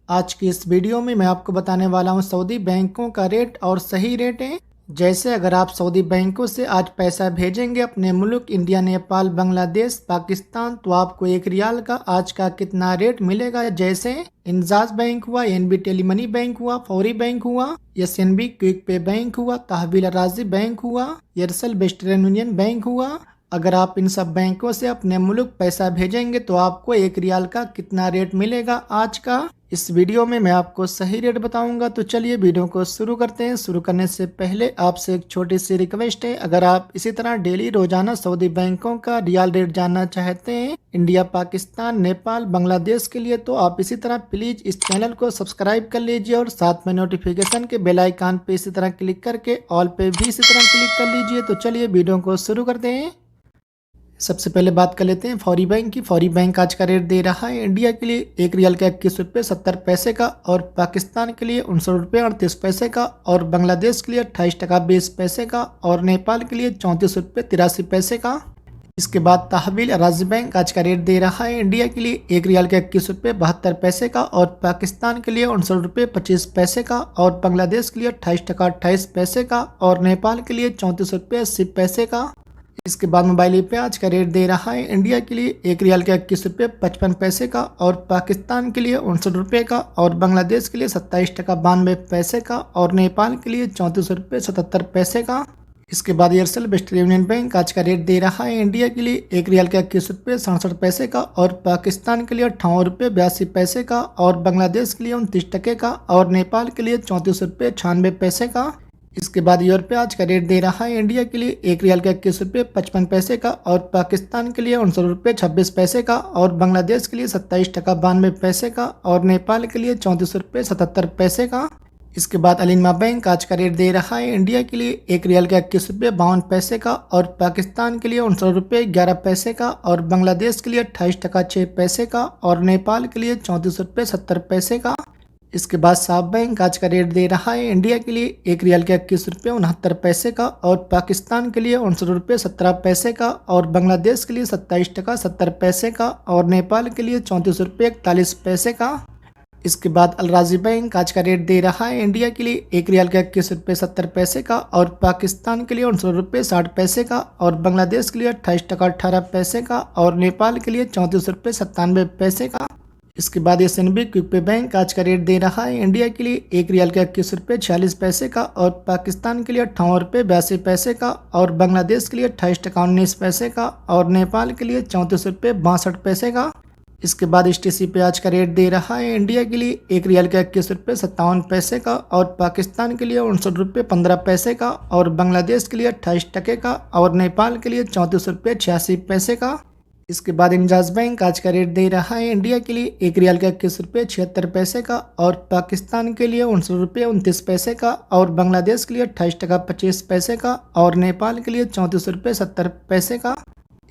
आज की इस वीडियो में मैं आपको बताने वाला हूं सऊदी बैंकों का रेट और सही रेट है। जैसे अगर आप सऊदी बैंकों से आज पैसा भेजेंगे अपने मुल्क इंडिया, नेपाल, बांग्लादेश, पाकिस्तान, तो आपको 1 रियाल का आज का कितना रेट मिलेगा। जैसे इंजाज बैंक हुआ, एनबी टेलीमनी बैंक हुआ, फौरी बैंक हुआ, एसएनबी क्विक पे बैंक हुआ, तहवील राजी बैंक हुआ, एयरसेल वेस्टर्न यूनियन बैंक हुआ। अगर आप इन सब बैंकों से अपने मुल्क पैसा भेजेंगे तो आपको 1 रियाल का कितना रेट मिलेगा आज का। इस वीडियो में मैं आपको सही रेट बताऊंगा। तो चलिए वीडियो को शुरू करते हैं। शुरू करने से पहले आपसे एक छोटी सी रिक्वेस्ट है, अगर आप इसी तरह डेली रोजाना सऊदी बैंकों का रियाल रेट जानना चाहते हैं इंडिया, पाकिस्तान, नेपाल, बांग्लादेश के लिए, तो आप इसी तरह प्लीज इस चैनल को सब्सक्राइब कर लीजिए और साथ में नोटिफिकेशन के बेल आइकन पे इसी तरह क्लिक करके ऑल पे भी इसी तरह क्लिक कर लीजिए। तो चलिए वीडियो को शुरू करते हैं। सबसे पहले बात कर लेते हैं फौरी बैंक की। फौरी बैंक आज का रेट दे रहा है इंडिया के लिए 1 रियाल का 21 रुपये 70 पैसे का, और पाकिस्तान के लिए 59 रुपये 38 पैसे का, और बांग्लादेश के लिए 28 टका 20 पैसे का, और नेपाल के लिए 34 रुपये 83 पैसे का। इसके बाद तहवील राजी बैंक आज का रेट दे रहा है इंडिया के लिए 1 रियाल का 21 रुपये 72 पैसे का, और पाकिस्तान के लिए 59 रुपये 25 पैसे का, और बांग्लादेश के लिए 28 टका 28 पैसे का, और नेपाल के लिए 34 रुपये 80 पैसे का। इसके बाद मोबाइल पे आज का रेट दे रहा है इंडिया के लिए 1 रियाल का 21 रुपये 55 पैसे का, और पाकिस्तान के लिए 59 रुपये का, और बांग्लादेश के लिए 27 टका 92 पैसे का, और नेपाल के लिए 34 रुपये 77 पैसे का। इसके बाद एयरसेल वेस्टर्न यूनियन बैंक आज का रेट दे रहा है इंडिया के लिए 1 रियाल का 21 रुपये 67 पैसे का, और पाकिस्तान के लिए 58 रुपये 82 पैसे का, और बांग्लादेश के लिए 29 टके का, और नेपाल के लिए 34 रुपये 96 पैसे का। इसके बाद यूरो पे आज का रेट दे रहा है इंडिया के लिए 1 रियाल का 21 रुपये 55 पैसे का, और पाकिस्तान के लिए 59 रुपये 26 पैसे का, और बांग्लादेश के लिए 27 टका 92 पैसे का, और नेपाल के लिए 34 रुपये 77 पैसे का। इसके बाद अलिनमा बैंक आज का रेट दे रहा है इंडिया के लिए 1 रियाल का 21 रुपये 52 पैसे का, और पाकिस्तान के लिए 59 रुपये 11 पैसे का, और बांग्लादेश के लिए 28 टका 6 पैसे का, और नेपाल के लिए 34 रुपये 70 पैसे का। इसके बाद साफ बैंक आज का रेट दे रहा है इंडिया के लिए 1 रियाल का 21 रुपये 69 पैसे का, और पाकिस्तान के लिए 59 रुपये 17 पैसे का, और बांग्लादेश के लिए 27 टका 70 पैसे का, और नेपाल के लिए 34 रुपये 41 पैसे का। इसके बाद अल राजी बैंक आज का रेट दे रहा है इंडिया के लिए 1 रियाल का 21 रुपये 70 पैसे का, और पाकिस्तान के लिए 59 रुपये 60 पैसे का, और बांग्लादेश के लिए 28 टका 18 पैसे का, और नेपाल के लिए 34 रुपये 97 पैसे का। इसके बाद एसएनबी क्विक पे बैंक आज का रेट दे रहा है इंडिया के लिए 1 रियाल का 21 रुपये 46 पैसे का, और पाकिस्तान के लिए 58 रुपये 82 पैसे का, और बांग्लादेश के लिए 28 टका 19 पैसे का, और नेपाल के लिए 34 रुपये 62 पैसे का। इसके बाद एचटीसी पे आज का रेट दे रहा है इंडिया के लिए 1 रियाल का 21 रुपये 57 पैसे का, और पाकिस्तान के लिए 59 रुपये 15 पैसे का, और बांग्लादेश के लिए 28 टके का, और नेपाल के लिए 34 रुपये 86 पैसे का। इसके बाद इंजाज बैंक आज का रेट दे रहा है इंडिया के लिए 1 रियाल का 21 रुपये 76 पैसे का, और पाकिस्तान के लिए 59 रुपये 29 पैसे का, और बांग्लादेश के लिए 28 टका 25 पैसे का, और नेपाल के लिए 34 रुपये 70 पैसे का।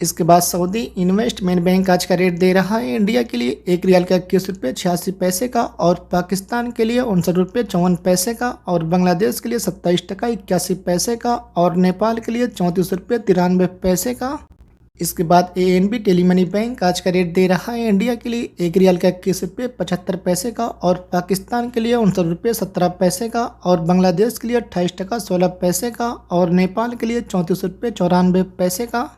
इसके बाद सऊदी इन्वेस्टमेंट बैंक आज का रेट दे रहा है इंडिया के लिए 1 रियाल का 21 रुपये 86 पैसे का, और पाकिस्तान के लिए 59 रुपये 54 पैसे का, और बांग्लादेश के लिए 27 टका 81 पैसे का, और नेपाल के लिए 34 रुपये 93 पैसे का। इसके बाद एएनबी टेलीमनी बैंक आज का रेट दे रहा है इंडिया के लिए 1 रियाल का 21 रुपये 75 पैसे का, और पाकिस्तान के लिए 59 रुपये 17 पैसे का, और बांग्लादेश के लिए 28 टका 16 पैसे का, और नेपाल के लिए 34 रुपये 94 पैसे का।